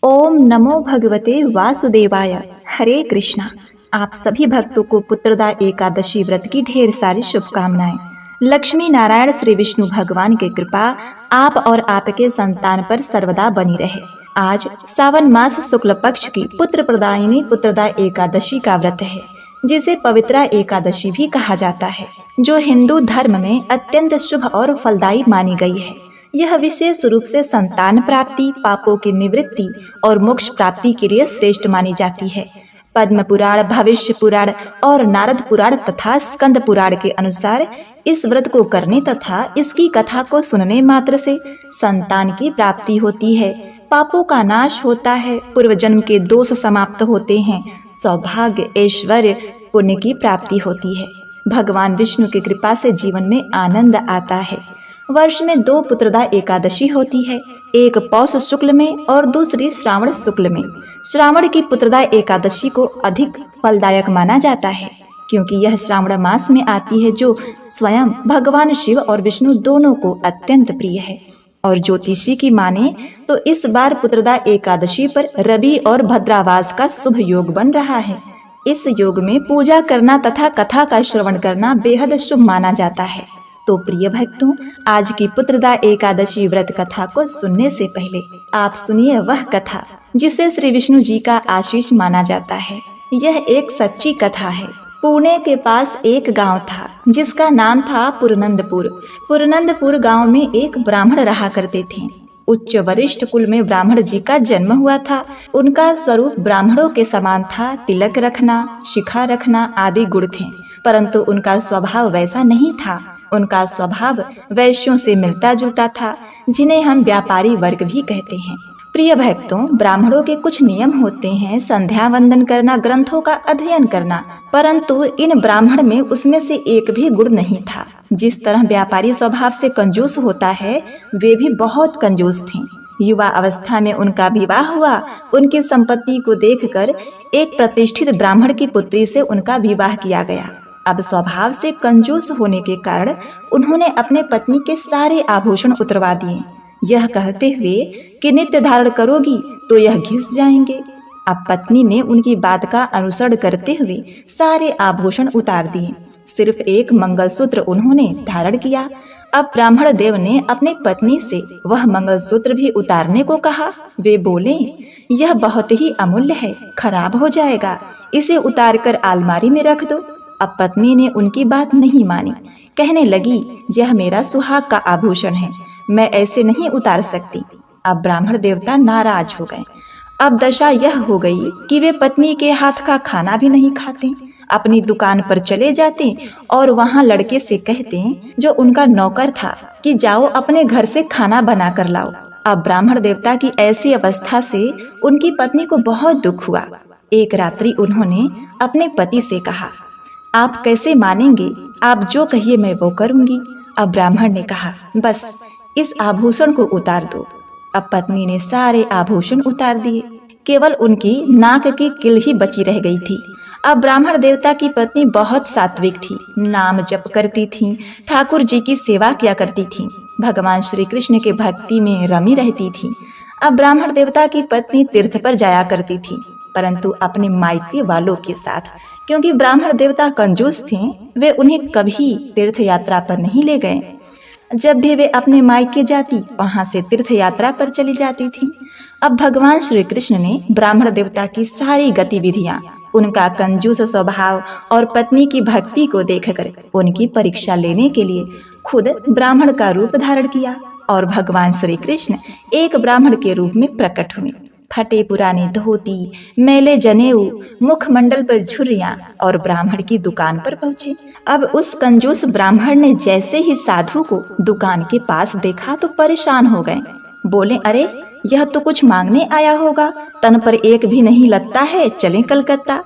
ओम नमो भगवते वासुदेवाय। हरे कृष्णा। आप सभी भक्तों को पुत्रदा एकादशी व्रत की ढेर सारी शुभकामनाएं। लक्ष्मी नारायण श्री विष्णु भगवान की कृपा आप और आपके संतान पर सर्वदा बनी रहे। आज सावन मास शुक्ल पक्ष की पुत्र प्रदायिनी पुत्रदा एकादशी का व्रत है, जिसे पवित्रा एकादशी भी कहा जाता है, जो हिंदू धर्म में अत्यंत शुभ और फलदायी मानी गई है। यह विशेष रूप से संतान प्राप्ति, पापों की निवृत्ति और मोक्ष प्राप्ति के लिए श्रेष्ठ मानी जाती है। पद्म पुराण, भविष्य पुराण और नारद पुराण तथा स्कंद पुराण के अनुसार इस व्रत को करने तथा इसकी कथा को सुनने मात्र से संतान की प्राप्ति होती है, पापों का नाश होता है, पूर्व जन्म के दोष समाप्त होते हैं, सौभाग्य, ऐश्वर्य, पुण्य की प्राप्ति होती है। भगवान विष्णु की कृपा से जीवन में आनंद आता है। वर्ष में 2 पुत्रदा एकादशी होती है, एक पौष शुक्ल में और दूसरी श्रावण शुक्ल में। श्रावण की पुत्रदा एकादशी को अधिक फलदायक माना जाता है, क्योंकि यह श्रावण मास में आती है, जो स्वयं भगवान शिव और विष्णु दोनों को अत्यंत प्रिय है। और ज्योतिषी की माने तो इस बार पुत्रदा एकादशी पर रवि और भद्रावास का शुभ योग बन रहा है। इस योग में पूजा करना तथा कथा का श्रवण करना बेहद शुभ माना जाता है। तो प्रिय भक्तों, आज की पुत्रदा एकादशी व्रत कथा को सुनने से पहले आप सुनिए वह कथा जिसे श्री विष्णु जी का आशीष माना जाता है। यह एक सच्ची कथा है। पुणे के पास एक गांव था, जिसका नाम था पुरनंदपुर। पुरनंदपुर गांव में एक ब्राह्मण रहा करते थे। उच्च वरिष्ठ कुल में ब्राह्मण जी का जन्म हुआ था। उनका स्वरूप ब्राह्मणों के समान था। तिलक रखना, शिखा रखना आदि गुण थे, परंतु उनका स्वभाव वैसा नहीं था। उनका स्वभाव वैश्यों से मिलता जुलता था, जिन्हें हम व्यापारी वर्ग भी कहते हैं। प्रिय भक्तों, ब्राह्मणों के कुछ नियम होते हैं, संध्या वंदन करना, ग्रंथों का अध्ययन करना, परंतु इन ब्राह्मण में उसमें से एक भी गुण नहीं था। जिस तरह व्यापारी स्वभाव से कंजूस होता है, वे भी बहुत कंजूस थे। युवा अवस्था में उनका विवाह हुआ। उनकी संपत्ति को देखकर एक प्रतिष्ठित ब्राह्मण की पुत्री से उनका विवाह किया गया। अब स्वभाव से कंजूस होने के कारण उन्होंने अपने पत्नी के सारे आभूषण उतरवा दिए, यह कहते हुए कि नित्य धारण करोगी तो यह घिस जाएंगे। अब पत्नी ने उनकी बात का अनुसरण करते हुए सारे आभूषण उतार दिए, सिर्फ एक मंगलसूत्र उन्होंने धारण किया। अब ब्राह्मण देव ने अपनी पत्नी से वह मंगलसूत्र भी उतारने को कहा। वे बोले, यह बहुत ही अमूल्य है, खराब हो जाएगा, इसे उतार कर अलमारी में रख दो। अब पत्नी ने उनकी बात नहीं मानी, कहने लगी, यह मेरा सुहाग का आभूषण है, मैं ऐसे नहीं उतार सकती। अब ब्राह्मण देवता नाराज हो गए। अब दशा यह हो गई कि वे पत्नी के हाथ का खाना भी नहीं खाते, अपनी दुकान पर चले जाते और वहां लड़के से कहते, जो उनका नौकर था, कि जाओ अपने घर से खाना बना कर लाओ। अब ब्राह्मण देवता की ऐसी अवस्था से उनकी पत्नी को बहुत दुख हुआ। एक रात्रि उन्होंने अपने पति से कहा, आप कैसे मानेंगे, आप जो कहिए मैं वो करूंगी। अब ब्राह्मण ने कहा, बस इस आभूषण को उतार दो। अब पत्नी ने सारे आभूषण उतार दिए, केवल उनकी नाक की किल ही बची रह गई थी। अब ब्राह्मण देवता की पत्नी बहुत सात्विक थी, नाम जप करती थी, ठाकुर जी की सेवा किया करती थी, भगवान श्री कृष्ण के भक्ति में रमी रहती थी। अब ब्राह्मण देवता की पत्नी तीर्थ पर जाया करती थी, परंतु अपने मायके वालों के साथ, क्योंकि ब्राह्मण देवता कंजूस थे, वे उन्हें कभी तीर्थ यात्रा पर नहीं ले गए। जब भी वे अपने मायके जाती, वहां से तीर्थ यात्रा पर चली जाती थी। अब भगवान श्री कृष्ण ने ब्राह्मण देवता की सारी गतिविधियां, उनका कंजूस स्वभाव और पत्नी की भक्ति को देखकर उनकी परीक्षा लेने के लिए खुद ब्राह्मण का रूप धारण किया और भगवान श्री कृष्ण एक ब्राह्मण के रूप में प्रकट हुए। फटे पुरानी धोती, मैले जनेऊ, मुखमंडल पर झुर्रियां और ब्राह्मण की दुकान पर पहुंचे। अब उस कंजूस ब्राह्मण ने जैसे ही साधु को दुकान के पास देखा तो परेशान हो गए। बोले, अरे यह तो कुछ मांगने आया होगा, तन पर एक भी नहीं लगता है, चलें कलकत्ता,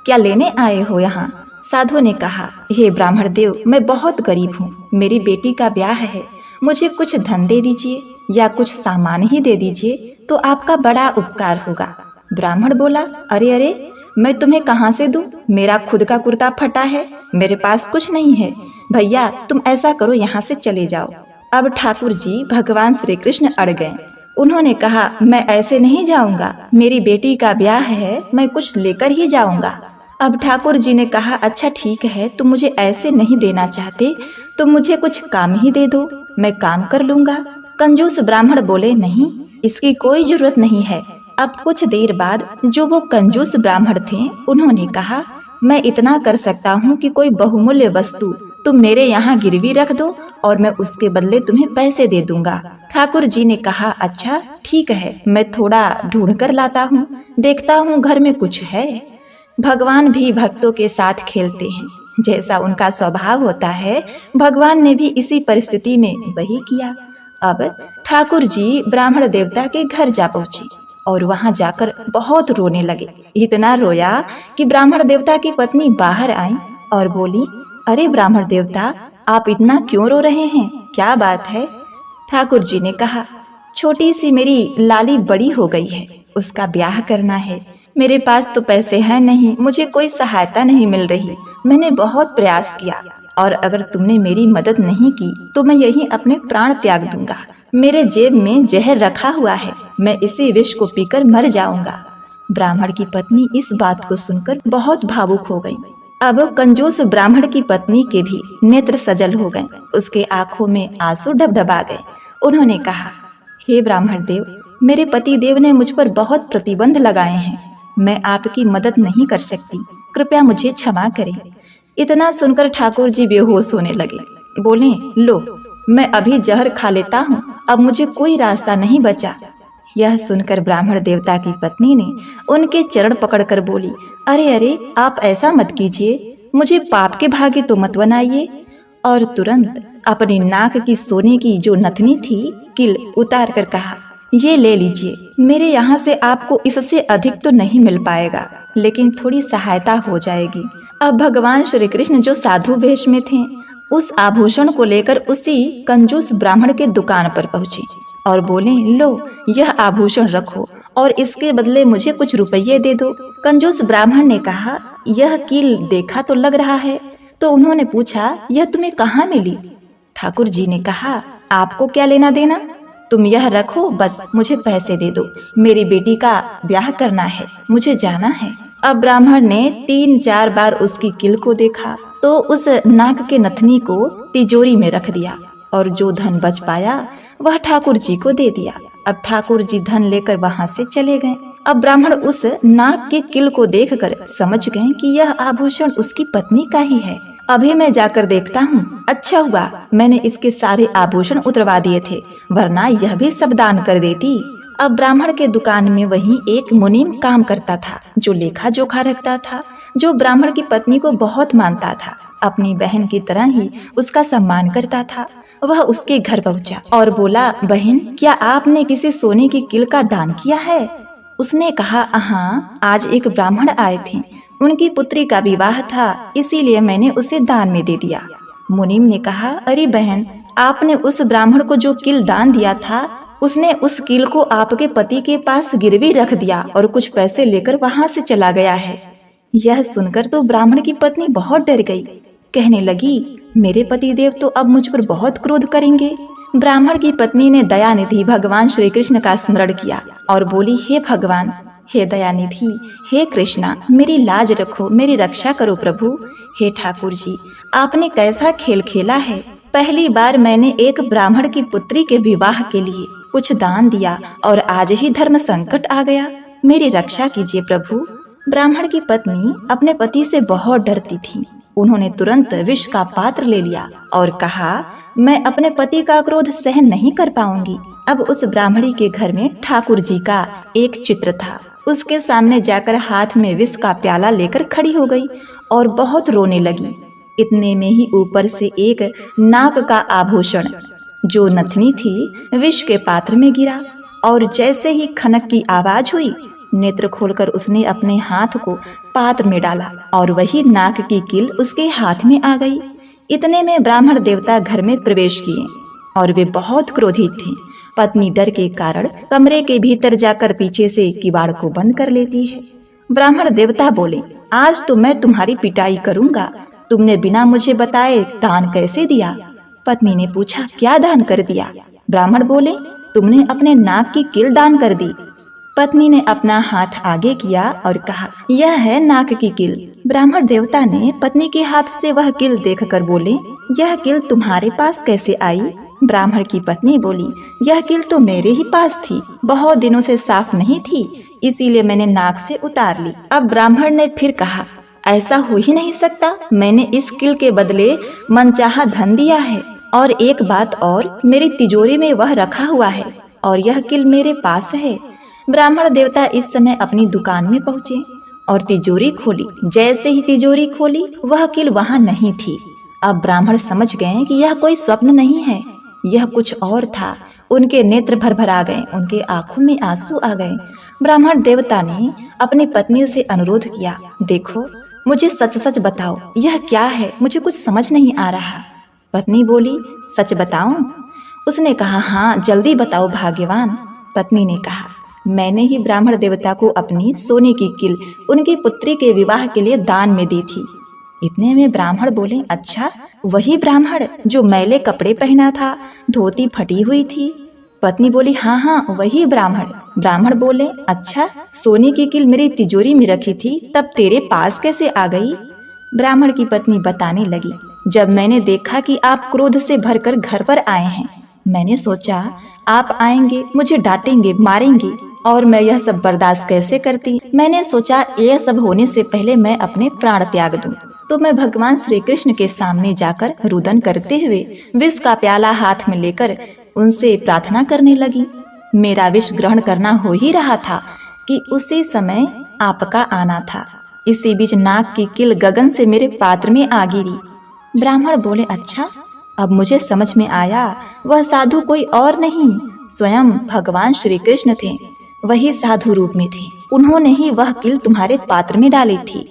क्या लेने आए हो यहाँ? साधु ने कहा, हे ब्राह्मण देव, मैं बहुत गरीब हूँ, मेरी बेटी का ब्याह है, मुझे कुछ धन दे दीजिए या कुछ सामान ही दे दीजिए तो आपका बड़ा उपकार होगा। ब्राह्मण बोला, अरे अरे, मैं तुम्हें कहाँ से दूं? मेरा खुद का कुर्ता फटा है, मेरे पास कुछ नहीं है। भैया तुम ऐसा करो, यहाँ से चले जाओ। अब ठाकुर जी भगवान श्री कृष्ण अड़ गए। उन्होंने कहा, मैं ऐसे नहीं जाऊंगा, मेरी बेटी का ब्याह है, मैं कुछ लेकर ही जाऊंगा। अब ठाकुर जी ने कहा, अच्छा ठीक है, तुम मुझे ऐसे नहीं देना चाहते तो मुझे कुछ काम ही दे दो, मैं काम कर लूंगा। कंजूस ब्राह्मण बोले, नहीं, इसकी कोई जरूरत नहीं है। अब कुछ देर बाद जो वो कंजूस ब्राह्मण थे उन्होंने कहा, मैं इतना कर सकता हूँ कि कोई बहुमूल्य वस्तु तुम मेरे यहाँ गिरवी रख दो और मैं उसके बदले तुम्हें पैसे दे दूंगा। ठाकुर जी ने कहा, अच्छा ठीक है, मैं थोड़ा ढूंढ कर लाता हूँ, देखता हूँ घर में कुछ है। भगवान भी भक्तों के साथ खेलते हैं, जैसा उनका स्वभाव होता है भगवान ने भी इसी परिस्थिति में वही किया। अब ठाकुर जी ब्राह्मण देवता के घर जा पहुंचे और वहां जाकर बहुत रोने लगे। इतना रोया कि ब्राह्मण देवता की पत्नी बाहर आई और बोली, अरे ब्राह्मण देवता, आप इतना क्यों रो रहे हैं, क्या बात है? ठाकुर जी ने कहा, छोटी सी मेरी लाली बड़ी हो गई है, उसका ब्याह करना है, मेरे पास तो पैसे हैं नहीं, मुझे कोई सहायता नहीं मिल रही, मैंने बहुत प्रयास किया और अगर तुमने मेरी मदद नहीं की तो मैं यहीं अपने प्राण त्याग दूंगा। मेरे जेब में जहर रखा हुआ है, मैं इसी विष को पीकर मर जाऊंगा। ब्राह्मण की पत्नी इस बात को सुनकर बहुत भावुक हो गई। अब कंजूस ब्राह्मण की पत्नी के भी नेत्र सजल हो गए, उसके आंखों में आंसू डबडबा गए। उन्होंने कहा, हे ब्राह्मण देव, मेरे पति देव ने मुझ पर बहुत प्रतिबंध लगाए हैं, मैं आपकी मदद नहीं कर सकती, कृपया मुझे क्षमा करें। इतना सुनकर ठाकुर जी बेहोश होने लगे। बोले, लो, मैं अभी जहर खा लेता हूँ, अब मुझे कोई रास्ता नहीं बचा। यह सुनकर ब्राह्मण देवता की पत्नी ने उनके चरण पकड़कर बोली, अरे अरे, आप ऐसा मत कीजिए, मुझे पाप के भागी तो मत बनाइए। और तुरंत अपनी नाक की सोने की जो नथनी थी किल उतार कर कहा, ये ले लीजिए, मेरे यहाँ से आपको इससे अधिक तो नहीं मिल पाएगा, लेकिन थोड़ी सहायता हो जाएगी। अब भगवान श्री कृष्ण जो साधु वेश में थे उस आभूषण को लेकर उसी कंजूस ब्राह्मण के दुकान पर पहुँचे और बोले, लो, यह आभूषण रखो और इसके बदले मुझे कुछ रुपये दे दो। कंजूस ब्राह्मण ने कहा, यह कील देखा तो लग रहा है। तो उन्होंने पूछा, यह तुम्हें कहाँ मिली? ठाकुर जी ने कहा, आपको क्या लेना देना, तुम यह रखो, बस मुझे पैसे दे दो, मेरी बेटी का ब्याह करना है, मुझे जाना है। अब ब्राह्मण ने 3-4 बार उसकी किल को देखा तो उस नाक के नथनी को तिजोरी में रख दिया और जो धन बच पाया वह ठाकुर जी को दे दिया। अब ठाकुर जी धन लेकर वहां से चले गए। अब ब्राह्मण उस नाक के किल को देखकर समझ गए कि यह आभूषण उसकी पत्नी का ही है। अभी मैं जाकर देखता हूँ, अच्छा हुआ मैंने इसके सारे आभूषण उतरवा दिए थे, वरना यह भी सब दान कर देती। अब ब्राह्मण के दुकान में वही एक मुनीम काम करता था जो लेखा जोखा रखता था, जो ब्राह्मण की पत्नी को बहुत मानता था, अपनी बहन की तरह ही उसका सम्मान करता था। वह उसके घर पहुंचा और बोला, बहन, क्या आपने किसी सोने की किल का दान किया है? उसने कहा, हाँ, आज एक ब्राह्मण आए थे, उनकी पुत्री का विवाह था, इसीलिए मैंने उसे दान में दे दिया। मुनीम ने कहा, अरे बहन, आपने उस ब्राह्मण को जो किल दान दिया था उसने उस किल को आपके पति के पास गिरवी रख दिया और कुछ पैसे लेकर वहां से चला गया है। यह सुनकर तो ब्राह्मण की पत्नी बहुत डर गई, कहने लगी, मेरे पति देव तो अब मुझ पर बहुत क्रोध करेंगे। ब्राह्मण की पत्नी ने दयानिधि भगवान श्री कृष्ण का स्मरण किया और बोली, हे भगवान, हे दयानिधि, हे कृष्णा, मेरी लाज रखो, मेरी रक्षा करो प्रभु। हे ठाकुर जी, आपने कैसा खेल खेला है, पहली बार मैंने एक ब्राह्मण की पुत्री के विवाह के लिए कुछ दान दिया और आज ही धर्म संकट आ गया, मेरी रक्षा कीजिए प्रभु। ब्राह्मण की पत्नी अपने पति से बहुत डरती थी। उन्होंने तुरंत विष का पात्र ले लिया और कहा, मैं अपने पति का क्रोध सहन नहीं कर पाऊंगी। अब उस ब्राह्मणी के घर में ठाकुर जी का एक चित्र था। उसके सामने जाकर हाथ में विष का प्याला लेकर खड़ी हो गई और बहुत रोने लगी। इतने में ही ऊपर से एक नाक का आभूषण जो नथनी थी विष के पात्र में गिरा और जैसे ही खनक की आवाज हुई, नेत्र खोलकर उसने अपने हाथ को पात्र में डाला और वही नाक की कील उसके हाथ में आ गई। इतने में ब्राह्मण देवता घर में प्रवेश किए और वे बहुत क्रोधित थे। पत्नी डर के कारण कमरे के भीतर जाकर पीछे से किवाड़ को बंद कर लेती है। ब्राह्मण देवता बोले, आज तो मैं तुम्हारी पिटाई करूंगा, तुमने बिना मुझे बताए दान कैसे दिया? पत्नी ने पूछा, क्या दान कर दिया? ब्राह्मण बोले, तुमने अपने नाक की कील दान कर दी। पत्नी ने अपना हाथ आगे किया और कहा, यह है नाक की कील। ब्राह्मण देवता ने पत्नी के हाथ से वह कील देखकर बोले, यह कील तुम्हारे पास कैसे आई? ब्राह्मण की पत्नी बोली, यह कील तो मेरे ही पास थी, बहुत दिनों से साफ नहीं थी, इसीलिए मैंने नाक से उतार ली। अब ब्राह्मण ने फिर कहा, ऐसा हो ही नहीं सकता, मैंने इस कील के बदले मनचाहा धन दिया है। और एक बात और, मेरी तिजोरी में वह रखा हुआ है और यह कील मेरे पास है। ब्राह्मण देवता इस समय अपनी दुकान में पहुँचे और तिजोरी खोली। जैसे ही तिजोरी खोली, वह कील वहाँ नहीं थी। अब ब्राह्मण समझ गए कि यह कोई स्वप्न नहीं है, यह कुछ और था। उनके नेत्र भर भर आ गए, उनके आंखों में आंसू आ गए। ब्राह्मण देवता ने अपनी पत्नी से अनुरोध किया, देखो मुझे सच सच बताओ, यह क्या है, मुझे कुछ समझ नहीं आ रहा। पत्नी बोली, सच बताऊं? उसने कहा, हाँ जल्दी बताओ भाग्यवान। पत्नी ने कहा, मैंने ही ब्राह्मण देवता को अपनी सोने की कील उनकी पुत्री के विवाह के लिए दान में दी थी। इतने में ब्राह्मण बोले, अच्छा वही ब्राह्मण जो मैले कपड़े पहना था, धोती फटी हुई थी? पत्नी बोली, हाँ हाँ वही ब्राह्मण। ब्राह्मण बोले, अच्छा सोने की कील मेरी तिजोरी में रखी थी, तब तेरे पास कैसे आ गई? ब्राह्मण की पत्नी बताने लगी, जब मैंने देखा कि आप क्रोध से भरकर घर पर आए हैं, मैंने सोचा आप आएंगे, मुझे डांटेंगे, मारेंगे, और मैं यह सब बर्दाश्त कैसे करती। मैंने सोचा यह सब होने से पहले मैं अपने प्राण त्याग दूं। तो मैं भगवान श्री कृष्ण के सामने जाकर रुदन करते हुए विष का प्याला हाथ में लेकर उनसे प्रार्थना करने लगी। मेरा विष ग्रहण करना हो ही रहा था कि उसी समय आपका आना था। इसी बीच नाक की कील गगन से मेरे पात्र में आ गिरी। ब्राह्मण बोले, अच्छा अब मुझे समझ में आया, वह साधु कोई और नहीं, स्वयं भगवान श्री कृष्ण थे। वही साधु रूप में थे, उन्होंने ही वह कील तुम्हारे पात्र में डाली थी।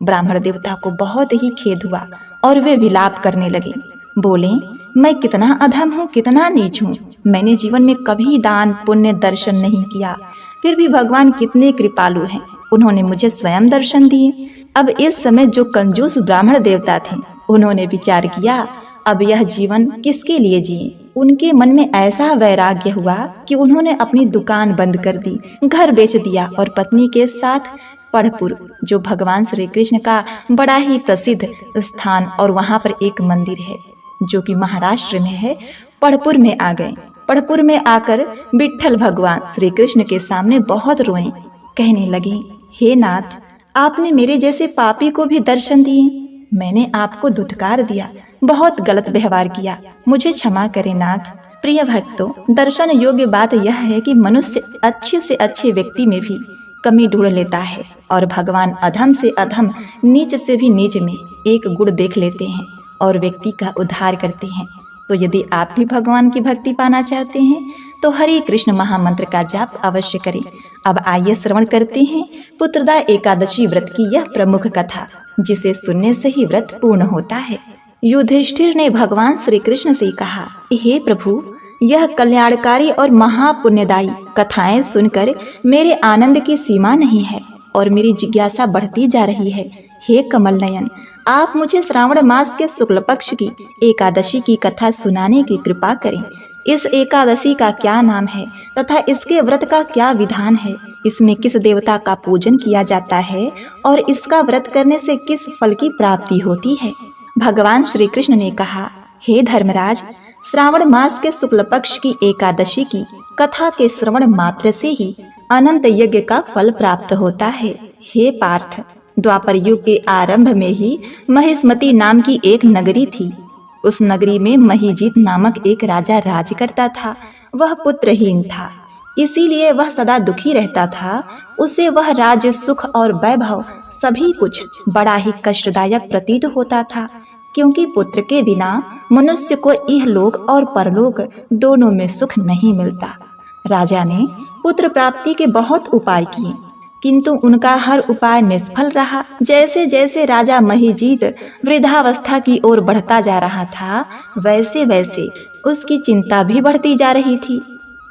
ब्राह्मण देवता को बहुत ही खेद हुआ और वे विलाप करने लगे। बोले, मैं कितना अधम हूँ, कितना नीच हूँ। मैंने जीवन में कभी दान पुण्य दर्शन नहीं किया, फिर भी भगवान कितने कृपालु हैं, उन्होंने मुझे स्वयं दर्शन दिए। अब इस समय जो कंजूस ब्राह्मण देवता थे, उन्होंने विचार किया अब यह जीवन किसके लिए जिए। उनके मन में ऐसा वैराग्य हुआ कि उन्होंने अपनी दुकान बंद कर दी, घर बेच दिया और पत्नी के साथ पढ़पुर, जो भगवान श्री कृष्ण का बड़ा ही प्रसिद्ध स्थान और वहाँ पर एक मंदिर है जो कि महाराष्ट्र में है, पढ़पुर में आ गए। पढ़पुर में आकर विट्ठल भगवान श्री कृष्ण के सामने बहुत रोए, कहने लगे, हे नाथ, आपने मेरे जैसे पापी को भी दर्शन दिए, मैंने आपको धुतकार दिया, बहुत गलत व्यवहार किया, मुझे क्षमा करें नाथ। प्रिय भक्तों, दर्शन योग्य बात यह है कि मनुष्य अच्छे से अच्छे व्यक्ति में भी कमी ढूंढ लेता है और भगवान अधम से अधम, नीच से भी नीच में एक गुण देख लेते हैं और व्यक्ति का उद्धार करते हैं। तो यदि आप भी भगवान की भक्ति पाना चाहते हैं तो हरे कृष्ण महामंत्र का जाप अवश्य करें। अब आइए श्रवण करते हैं पुत्रदा एकादशी व्रत की यह प्रमुख कथा, जिसे सुनने से ही व्रत पूर्ण होता है। युधिष्ठिर ने भगवान श्री कृष्ण से कहा, हे प्रभु, यह कल्याणकारी और महापुण्यदायी कथाएं सुनकर मेरे आनंद की सीमा नहीं है और मेरी जिज्ञासा बढ़ती जा रही है। हे कमल नयन, आप मुझे श्रावण मास के शुक्ल पक्ष की एकादशी की कथा सुनाने की कृपा करें। इस एकादशी का क्या नाम है तथा इसके व्रत का क्या विधान है, इसमें किस देवता का पूजन किया जाता है और इसका व्रत करने से किस फल की प्राप्ति होती है। भगवान श्री कृष्ण ने कहा, हे धर्मराज, श्रावण मास के शुक्ल पक्ष की एकादशी की कथा के श्रवण मात्र से ही अनंत यज्ञ का फल प्राप्त होता है। हे पार्थ, द्वापर युग के आरंभ में ही महिष्मती नाम की एक नगरी थी। उस नगरी में महीजीत नामक एक राजा राज करता था। वह पुत्रहीन था, इसीलिए वह सदा दुखी रहता था। उसे वह राज्य, सुख और वैभव सभी कुछ बड़ा ही कष्टदायक प्रतीत होता था, क्योंकि पुत्र के बिना मनुष्य को इहलोक और परलोक दोनों में सुख नहीं मिलता। राजा ने पुत्र प्राप्ति के बहुत उपाय किए, किंतु उनका हर उपाय निष्फल रहा। जैसे जैसे राजा महीजीत वृद्धावस्था की ओर बढ़ता जा रहा था, वैसे वैसे उसकी चिंता भी बढ़ती जा रही थी।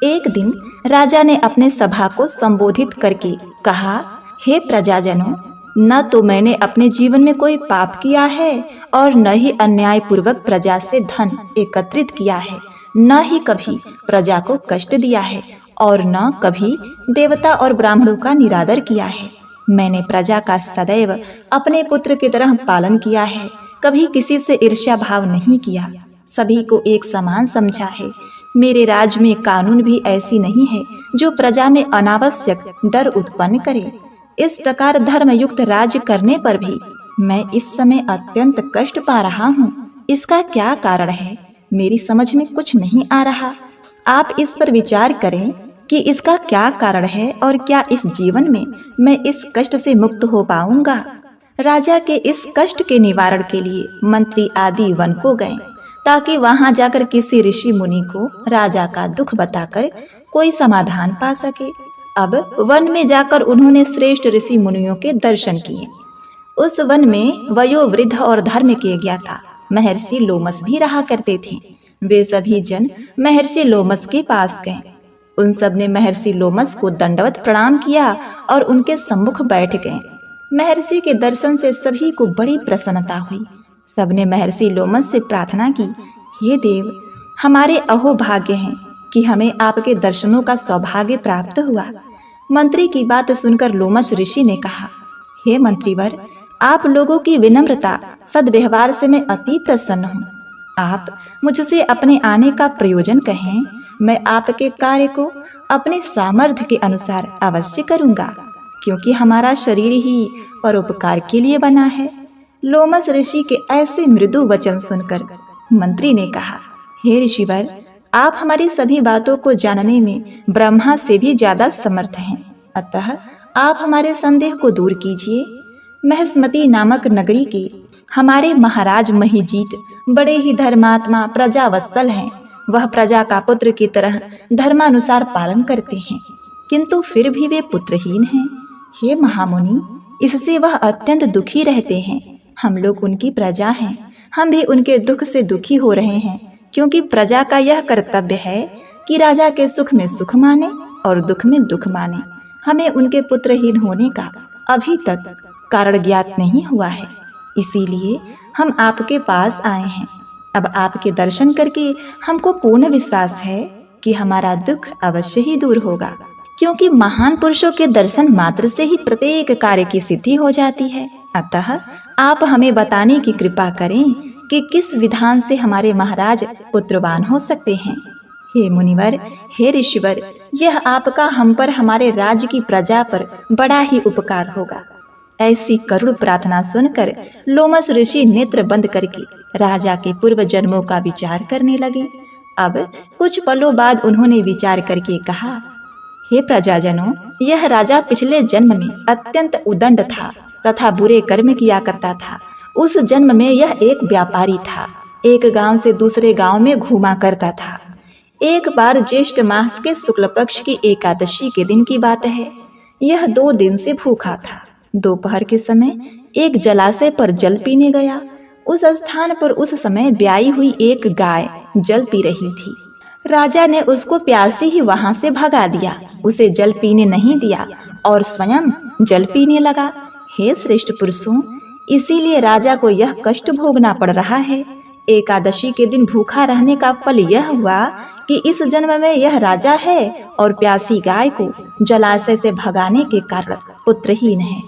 एक दिन राजा ने अपने सभा को संबोधित करके कहा, हे प्रजाजनों, न तो मैंने अपने जीवन में कोई पाप किया है और न ही अन्याय पूर्वक प्रजा से धन एकत्रित किया है। न ही कभी प्रजा को कष्ट दिया है और न कभी देवता और ब्राह्मणों का निरादर किया है। मैंने प्रजा का सदैव अपने पुत्र की तरह पालन किया है, कभी किसी से ईर्ष्या भाव नहीं किया, सभी को एक समान समझा है। मेरे राज्य में कानून भी ऐसी नहीं है जो प्रजा में अनावश्यक डर उत्पन्न करे। इस प्रकार धर्मयुक्त राज्य करने पर भी मैं इस समय अत्यंत कष्ट पा रहा हूँ। इसका क्या कारण है, मेरी समझ में कुछ नहीं आ रहा। आप इस पर विचार करें कि इसका क्या कारण है और क्या इस जीवन में मैं इस कष्ट से मुक्त हो पाऊंगा। राजा के इस कष्ट के निवारण के लिए मंत्री आदि वन को गए ताकि वहां जाकर किसी ऋषि मुनि को राजा का दुख बताकर कोई समाधान पा सके। अब वन में जाकर उन्होंने श्रेष्ठ ऋषि मुनियों के दर्शन किए। उस वन में वयोवृद्ध और धर्म के ज्ञाता महर्षि लोमस भी रहा करते थे। वे सभी जन महर्षि लोमस के पास गए। उन सब ने महर्षि लोमस को दंडवत प्रणाम किया और उनके सम्मुख बैठ गए। महर्षि के दर्शन से सभी को बड़ी प्रसन्नता हुई। सबने महर्षि लोमस से प्रार्थना की, हे देव, हमारे अहोभाग्य हैं कि हमें आपके दर्शनों का सौभाग्य प्राप्त हुआ। मंत्री की बात सुनकर लोमस ऋषि ने कहा, हे मंत्रीवर, आप लोगों की विनम्रता सद्व्यवहार से मैं अति प्रसन्न हूँ। आप मुझसे अपने आने का प्रयोजन कहें, मैं आपके कार्य को अपने सामर्थ्य के अनुसार अवश्य करूँगा, क्योंकि हमारा शरीर ही परोपकार के लिए बना है। लोमस ऋषि के ऐसे मृदु वचन सुनकर मंत्री ने कहा, हे ऋषिवर, आप हमारी सभी बातों को जानने में ब्रह्मा से भी ज्यादा समर्थ हैं, अतः आप हमारे संदेह को दूर कीजिए। महस्मती नामक नगरी के हमारे महाराज महीजीत बड़े ही धर्मात्मा प्रजावत्सल हैं। वह प्रजा का पुत्र की तरह धर्मानुसार पालन करते हैं, किंतु फिर भी वे पुत्रहीन हैं। हे महामुनि, इससे वह अत्यंत दुखी रहते हैं। हम लोग उनकी प्रजा हैं, हम भी उनके दुख से दुखी हो रहे हैं, क्योंकि प्रजा का यह कर्तव्य है कि राजा के सुख में सुख माने और दुख में दुख माने। हमें उनके पुत्रहीन होने का अभी तक कारण ज्ञात नहीं हुआ है, इसीलिए हम आपके पास आए हैं। अब आपके दर्शन करके हमको पूर्ण विश्वास है कि हमारा दुख अवश्य ही दूर होगा, क्योंकि महान पुरुषों के दर्शन मात्र से ही प्रत्येक कार्य की सिद्धि हो जाती है। अतः आप हमें बताने की कृपा करें कि किस विधान से हमारे महाराज पुत्रवान हो सकते हैं। हे मुनिवर, हे ऋषिवर, यह आपका हम पर, हमारे राज्य की प्रजा पर बड़ा ही उपकार होगा। ऐसी करुण प्रार्थना सुनकर लोमस ऋषि नेत्र बंद करके राजा के पूर्व जन्मों का विचार करने लगे। अब कुछ पलों बाद उन्होंने विचार करके कहा, हे प्रजाजनों, यह राजा पिछले जन्म में अत्यंत उदंड था तथा बुरे कर्म किया करता था। उस जन्म में यह एक व्यापारी था, एक गांव से दूसरे गांव में घूमा करता था। एक बार ज्येष्ठ मास के शुक्ल पक्ष की एकादशी के दिन की बात है। यह 2 दिन से भूखा था। दोपहर के समय एक जलाशय पर जल पीने गया। उस स्थान पर उस समय ब्याई हुई एक गाय जल पी रही थी। राजा ने उसको प्यासी ही वहां से भगा दिया, उसे जल पीने नहीं दिया और स्वयं जल पीने लगा। हे श्रेष्ठ पुरुषों, इसीलिए राजा को यह कष्ट भोगना पड़ रहा है। एकादशी के दिन भूखा रहने का फल यह हुआ कि इस जन्म में यह राजा है और प्यासी गाय को जलाशय से भगाने के कारण पुत्रहीन है।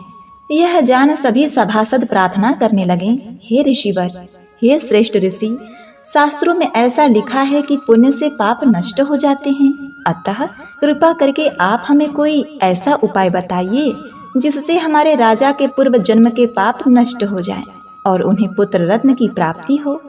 यह जान सभी सभासद प्रार्थना करने लगे, हे ऋषिवर, हे श्रेष्ठ ऋषि, शास्त्रों में ऐसा लिखा है कि पुण्य से पाप नष्ट हो जाते हैं, अतः कृपा करके आप हमें कोई ऐसा उपाय बताइए जिससे हमारे राजा के पूर्व जन्म के पाप नष्ट हो जाएं और उन्हें पुत्र रत्न की प्राप्ति हो।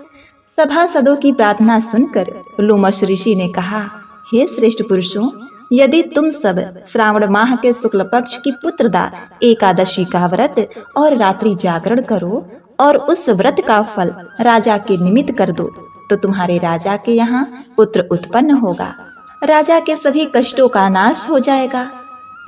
सभासदों की प्रार्थना सुनकर लोमस ऋषि ने कहा, हे श्रेष्ठ पुरुषों, यदि तुम सब श्रावण माह के शुक्ल पक्ष की पुत्रदा एकादशी का व्रत और रात्रि जागरण करो और उस व्रत का फल राजा के निमित्त कर दो, तो तुम्हारे राजा के यहाँ पुत्र उत्पन्न होगा, राजा के सभी कष्टों का नाश हो जाएगा।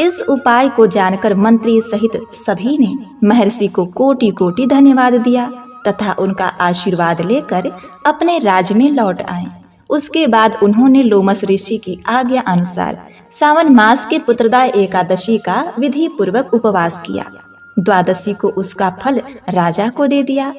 इस उपाय को जानकर मंत्री सहित सभी ने महर्षि को कोटि कोटि धन्यवाद दिया तथा उनका आशीर्वाद लेकर अपने राज्य में लौट आए। उसके बाद उन्होंने लोमस ऋषि की आज्ञा अनुसार सावन मास के पुत्रदा एकादशी का विधि पूर्वक उपवास किया। द्वादशी को उसका फल राजा को दे दिया।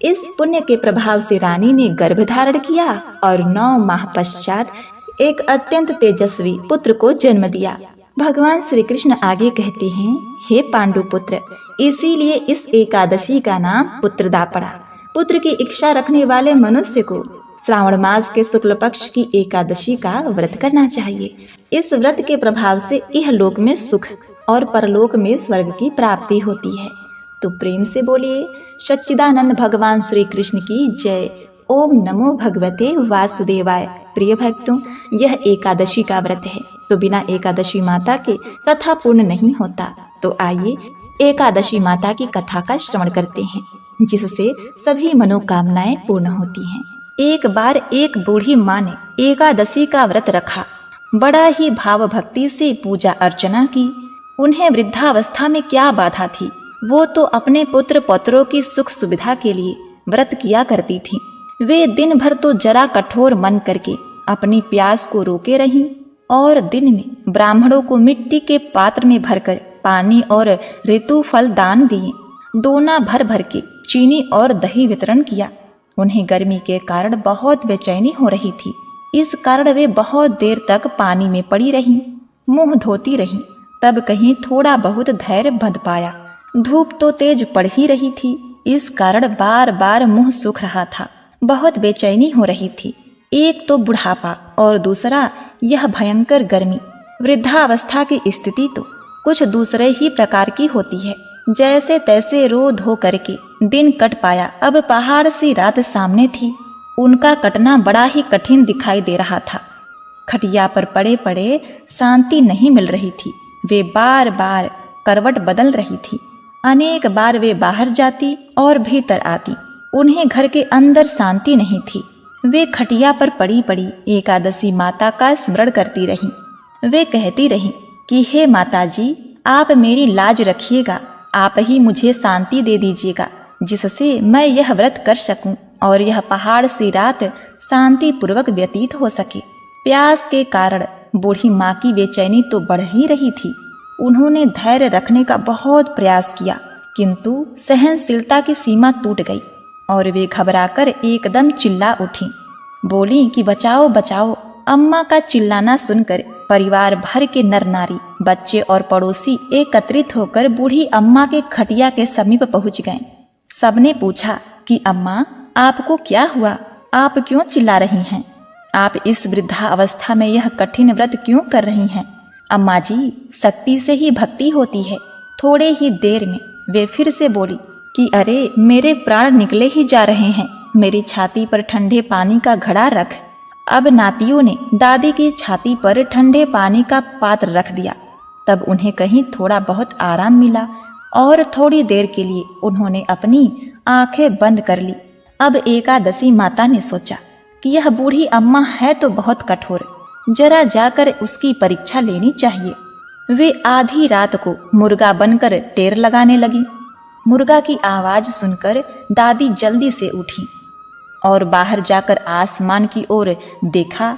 इस पुण्य के प्रभाव से रानी ने गर्भ धारण किया और 9 माह पश्चात एक अत्यंत तेजस्वी पुत्र को जन्म दिया। भगवान श्री कृष्ण आगे कहते हैं, हे पांडु पुत्र, इसीलिए इस एकादशी का नाम पुत्रदा पड़ा। पुत्र की इच्छा रखने वाले मनुष्य को श्रावण मास के शुक्ल पक्ष की एकादशी का व्रत करना चाहिए। इस व्रत के प्रभाव से इहलोक में सुख और परलोक में स्वर्ग की प्राप्ति होती है। तो प्रेम से बोलिए सच्चिदानंद भगवान श्री कृष्ण की जय। ओम नमो भगवते वासुदेवाय। प्रिय भक्तों, यह एकादशी का व्रत है, तो बिना एकादशी माता के कथा पूर्ण नहीं होता। तो आइए एकादशी माता की कथा का श्रवण करते हैं, जिससे सभी मनोकामनाएं पूर्ण होती हैं। एक बार एक बूढ़ी माँ ने एकादशी का व्रत रखा। बड़ा ही भाव भक्ति से पूजा अर्चना की। उन्हें वृद्धावस्था में क्या बाधा थी, वो तो अपने पुत्र पौत्रों की सुख सुविधा के लिए व्रत किया करती थी। वे दिन भर तो जरा कठोर मन करके अपनी प्यास को रोके रहीं और दिन में ब्राह्मणों को मिट्टी के पात्र में भरकर पानी और ऋतु फल दान दिए। दोना भर भर के चीनी और दही वितरण किया। उन्हें गर्मी के कारण बहुत बेचैनी हो रही थी। इस कारण वे बहुत देर तक पानी में पड़ी रहीं, मुंह धोती रहीं। तब कहीं थोड़ा बहुत धैर्य बंध पाया। धूप तो तेज पड़ ही रही थी, इस कारण बार बार मुंह सूख रहा था। बहुत बेचैनी हो रही थी। एक तो बुढ़ापा और दूसरा यह भयंकर गर्मी। वृद्धावस्था की स्थिति तो कुछ दूसरे ही प्रकार की होती है। जैसे तैसे रो धो करके दिन कट पाया। अब पहाड़ सी रात सामने थी। उनका कटना बड़ा ही कठिन दिखाई दे रहा था। खटिया पर पड़े पड़े शांति नहीं मिल रही थी। वे बार बार करवट बदल रही थी। अनेक बार वे बाहर जाती और भीतर आती। उन्हें घर के अंदर शांति नहीं थी। वे खटिया पर पड़ी पड़ी एकादशी माता का स्मरण करती रहीं। वे कहती रहीं कि हे माता जी, आप मेरी लाज रखिएगा। आप ही मुझे शांति दे दीजिएगा, जिससे मैं यह व्रत कर सकूं और यह पहाड़ सी रात शांति पूर्वक व्यतीत हो सके। प्यास के कारण बूढ़ी माँ की बेचैनी तो बढ़ ही रही थी। उन्होंने धैर्य रखने का बहुत प्रयास किया, किंतु सहनशीलता की सीमा टूट गई और वे घबराकर एकदम चिल्ला उठी। बोली कि बचाओ बचाओ। अम्मा का चिल्लाना सुनकर परिवार भर के नर नारी, बच्चे और पड़ोसी एकत्रित होकर बूढ़ी अम्मा के खटिया के समीप पहुंच गए। सबने पूछा कि अम्मा, आपको क्या हुआ? आप क्यों चिल्ला रही हैं? आप इस वृद्धा अवस्था में यह कठिन व्रत क्यों कर रही हैं? अम्मा जी, शक्ति से ही भक्ति होती है। थोड़े ही देर में वे फिर से बोली कि अरे, मेरे प्राण निकले ही जा रहे हैं। मेरी छाती पर ठंडे पानी का घड़ा रख। अब नातियों ने दादी की छाती पर ठंडे पानी का पात्र रख दिया। तब उन्हें कहीं थोड़ा बहुत आराम मिला और थोड़ी देर के लिए उन्होंने अपनी आंखें बंद कर ली। अब एकादशी माता ने सोचा कि यह बूढ़ी अम्मा है तो बहुत कठोर, जरा जाकर उसकी परीक्षा लेनी चाहिए। वे आधी रात को मुर्गा बनकर टेर लगाने लगी। मुर्गा की आवाज सुनकर दादी जल्दी से उठी और बाहर जाकर आसमान की ओर देखा।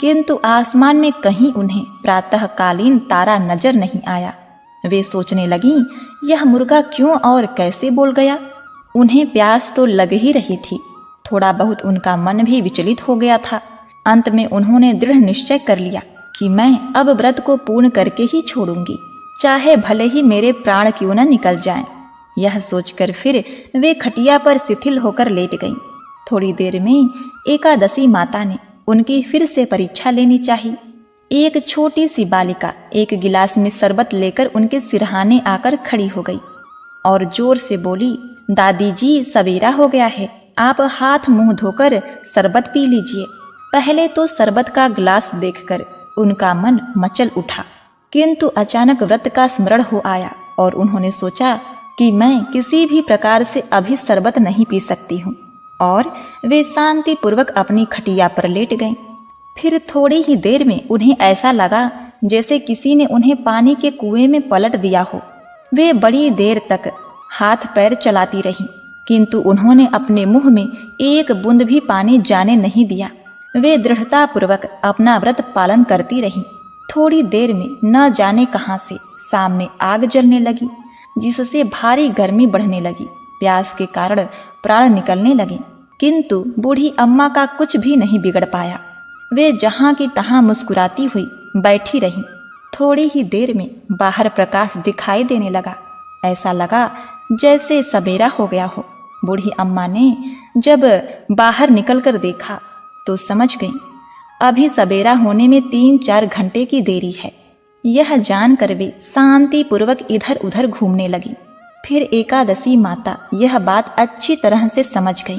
किंतु आसमान में कहीं उन्हें प्रातःकालीन तारा नजर नहीं आया। वे सोचने लगी, यह मुर्गा क्यों और कैसे बोल गया? उन्हें प्यास तो लग ही रही थी। थोड़ा बहुत उनका मन भी विचलित हो गया था। अंत में उन्होंने दृढ़ निश्चय कर लिया कि मैं अब व्रत को पूर्ण करके ही छोड़ूंगी, चाहे भले ही मेरे प्राण क्यों न निकल जाएं। यह सोचकर फिर वे खटिया पर शिथिल होकर लेट गईं। थोड़ी देर में एकादशी माता ने उनकी फिर से परीक्षा लेनी चाहिए। एक छोटी सी बालिका एक गिलास में शरबत लेकर उनके सिरहाने आकर खड़ी हो गई और जोर से बोली, दादी जी, सवेरा हो गया है, आप हाथ मुंह धोकर शरबत पी लीजिए। पहले तो शरबत का गिलास देखकर उनका मन मचल उठा, किंतु अचानक व्रत का स्मरण हो आया और उन्होंने सोचा कि मैं किसी भी प्रकार से अभी शरबत नहीं पी सकती हूँ, और वे शांति पूर्वक अपनी खटिया पर लेट गईं। फिर थोड़ी ही देर में उन्हें ऐसा लगा जैसे किसी ने उन्हें पानी के कुएं में पलट दिया हो। वे बड़ी देर तक हाथ पैर चलाती रहीं, किंतु उन्होंने अपने मुंह में एक बूंद भी पानी जाने नहीं दिया। वे दृढ़ता पूर्वक अपना व्रत पालन करती रहीं। थोड़ी देर में न जाने कहां से सामने आग जलने लगी, जिससे भारी गर्मी बढ़ने लगी। प्यास के कारण प्राण निकलने लगे, किंतु बूढ़ी अम्मा का कुछ भी नहीं बिगड़ पाया। वे जहाँ की तहाँ मुस्कुराती हुई बैठी रहीं। थोड़ी ही देर में बाहर प्रकाश दिखाई देने लगा। ऐसा लगा जैसे सवेरा हो गया हो। बूढ़ी अम्मा ने जब बाहर निकलकर देखा तो समझ गई अभी सवेरा होने में 3-4 घंटे की देरी है। यह जानकर वे शांति पूर्वक इधर उधर घूमने लगी। फिर एकादशी माता यह बात अच्छी तरह से समझ गई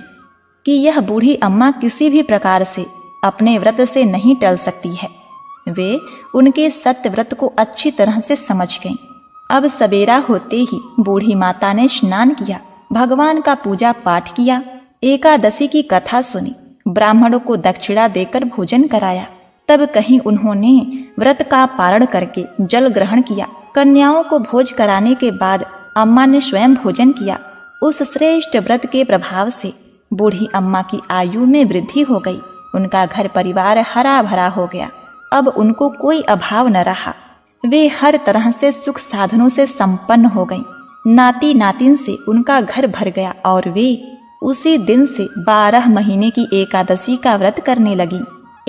कि यह बूढ़ी अम्मा किसी भी प्रकार से अपने व्रत से नहीं टल सकती है। वे उनके सत्य व्रत को अच्छी तरह से समझ गईं। अब सवेरा होते ही बूढ़ी माता ने स्नान किया, भगवान का पूजा पाठ किया, एकादशी की कथा सुनी, ब्राह्मणों को दक्षिणा देकर भोजन कराया। तब कहीं उन्होंने व्रत का पारण करके जल ग्रहण किया। कन्याओं को भोज कराने के बाद अम्मा ने स्वयं भोजन किया। उस श्रेष्ठ व्रत के प्रभाव से बूढ़ी अम्मा की आयु में वृद्धि हो गई। उनका घर परिवार हरा भरा हो गया। अब उनको कोई अभाव न रहा। वे हर तरह से सुख साधनों से संपन्न हो गईं। नाती नातिन से उनका घर भर गया और वे उसी दिन से 12 महीने की एकादशी का व्रत करने लगी।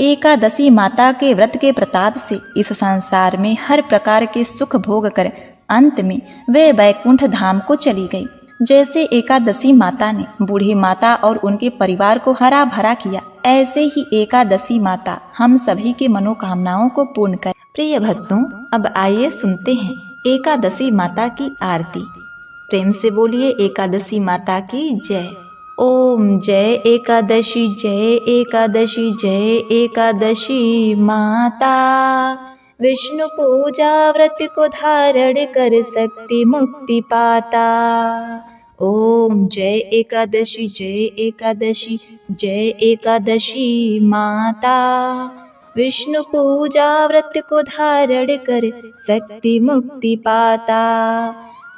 एकादशी माता के व्रत के प्रताप से इस संसार में हर प्रकार के सुख भोग कर अंत में वे वैकुंठ धाम को चली गई। जैसे एकादशी माता ने बूढ़ी माता और उनके परिवार को हरा भरा किया, ऐसे ही एकादशी माता हम सभी के मनोकामनाओं को पूर्ण करे। प्रिय भक्तों, अब आइए सुनते हैं एकादशी माता की आरती। प्रेम से बोलिए एकादशी माता की जय। ओम जय एकादशी, जय एकादशी, जय एकादशी माता। विष्णु पूजा व्रत को धारण कर शक्ति मुक्ति पाता। ओम जय एकादशी, जय एकादशी, जय एकादशी माता। विष्णु पूजा व्रत को धारण कर शक्ति मुक्ति पाता।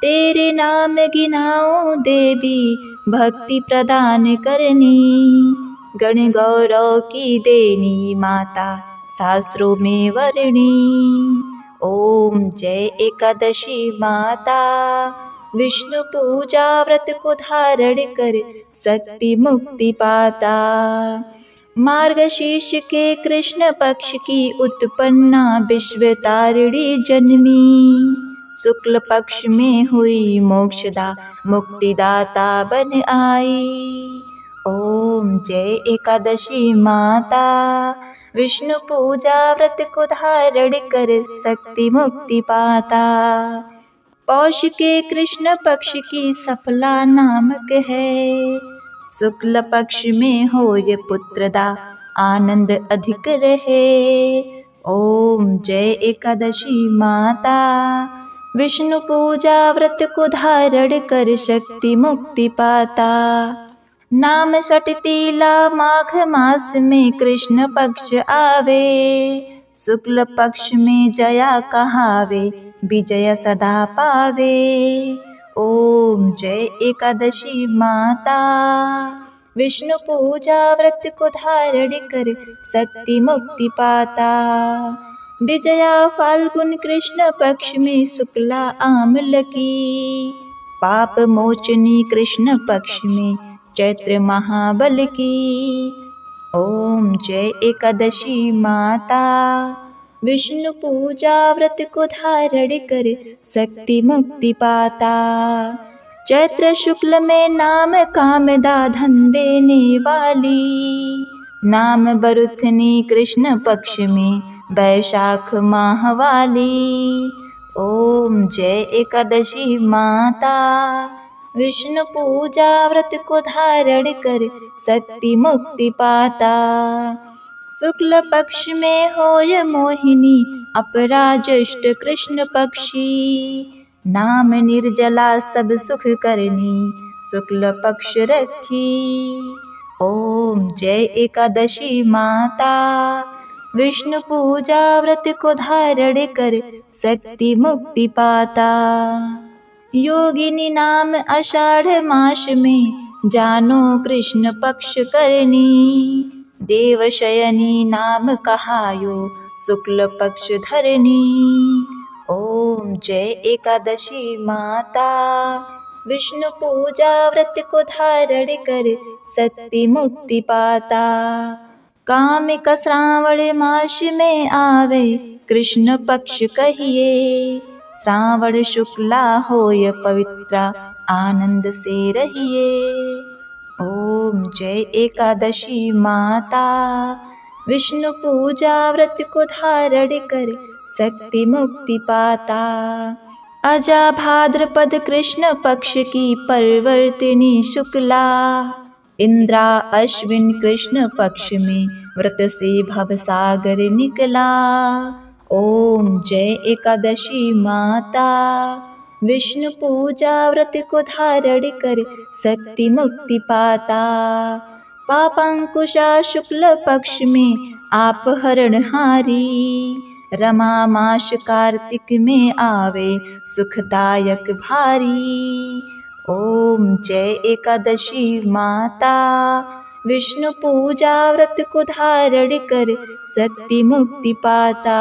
तेरे नाम गिनाओ देवी भक्ति प्रदान करनी। गण गौरव की देनी माता शास्त्रों में वर्णी। ओम जय एकादशी माता। विष्णु पूजा व्रत को धारण कर शक्ति मुक्ति पाता। मार्गशीर्ष के कृष्ण पक्ष की उत्पन्ना विश्व तारिणी जन्मी। शुक्ल पक्ष में हुई मोक्षदा मुक्तिदाता बन आई। ओम जय एकादशी माता। विष्णु पूजा व्रत को धारण कर शक्ति मुक्ति पाता। पौष के कृष्ण पक्ष की सफला नामक है। शुक्ल पक्ष में हो ये पुत्रदा आनंद अधिक रहे। ओम जय एकादशी माता। विष्णु पूजा व्रत को धारण कर शक्ति मुक्ति पाता। नाम सटतीला माघ मास में कृष्ण पक्ष आवे। शुक्ल पक्ष में जया कहावे विजय सदा पावे। ओम जय एकादशी माता। विष्णु पूजा व्रत को धारण कर शक्ति मुक्ति पाता। विजया फाल्गुन कृष्ण पक्ष में शुक्ला आमल की। पाप मोचनी कृष्ण पक्ष में चैत्र महाबल की। ओम जय एकादशी माता। विष्णु पूजा व्रत को धारण कर शक्ति मुक्ति पाता। चैत्र शुक्ल में नाम कामदा धन देने वाली। नाम बरुथनी कृष्ण पक्ष में वैशाख माह वाली। ओम जय एकादशी माता। विष्णु पूजा व्रत को धारण कर शक्ति मुक्ति पाता। शुक्ल पक्ष में होय मोहिनी अपराज्येष्ठ कृष्ण पक्षी। नाम निर्जला सब सुख करनी शुक्ल पक्ष रखी। ओम जय एकादशी माता। विष्णु पूजा व्रत को धारण कर शक्ति मुक्ति पाता। योगिनी नाम आषाढ़ मास में जानो कृष्ण पक्ष करनी। देवशयनी नाम कहायो शुक्ल पक्ष धरनी। ओम जय एकादशी माता। विष्णु पूजा व्रत को धारण कर शक्ति मुक्ति पाता। कामिक श्रावण मास में आवे कृष्ण पक्ष कहिए, श्रावण शुक्ला होय पवित्रा आनंद से रहिए। ओम जय एकादशी माता, विष्णु पूजा व्रत को धारण कर शक्ति मुक्ति पाता। अजा भाद्रपद कृष्ण पक्ष की परिवर्तिनी शुक्ला, इंद्रा अश्विन कृष्ण पक्ष में व्रत से भवसागर निकला। ओम जय एकादशी माता, विष्णु पूजा व्रत को धारण कर शक्ति मुक्ति पाता। पापांकुशा शुक्ल पक्ष में आप हरणहारी, रमा मास कार्तिक में आवे सुखदायक भारी। ओम जय एकादशी माता, विष्णु पूजा व्रत को धारण कर शक्ति मुक्ति पाता।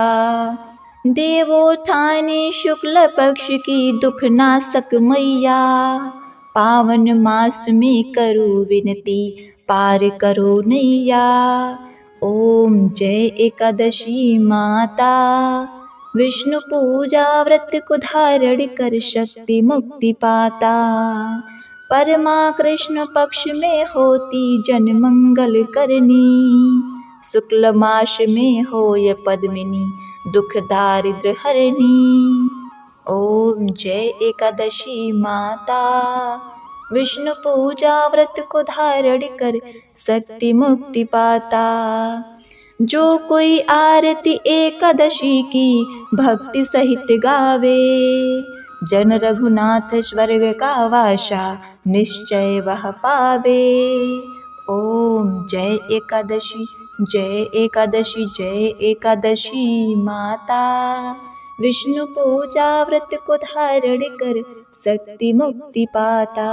देवोत्थानी शुक्ल पक्ष की दुख नाशक मैया, पावन मास में करो विनती पार करो नैया। ओम जय एकादशी माता, विष्णु पूजा व्रत को धारण कर शक्ति मुक्ति पाता। परमा कृष्ण पक्ष में होती जन मंगल करनी, शुक्ल मास में होय पद्मिनी दुख दारिद्र हरनी। ओम जय एकादशी माता, विष्णु पूजा व्रत को धारण कर शक्ति मुक्ति पाता। जो कोई आरती एकादशी की भक्ति सहित गावे, जन रघुनाथ स्वर्ग का वासा निश्चय वह पावे। ओम जय एकादशी जय एकादशी जय एकादशी माता, विष्णु पूजा व्रत को धारण कर शक्ति मुक्ति पाता।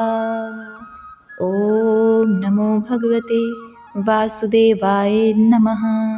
ओम नमो भगवते वासुदेवाय नमः।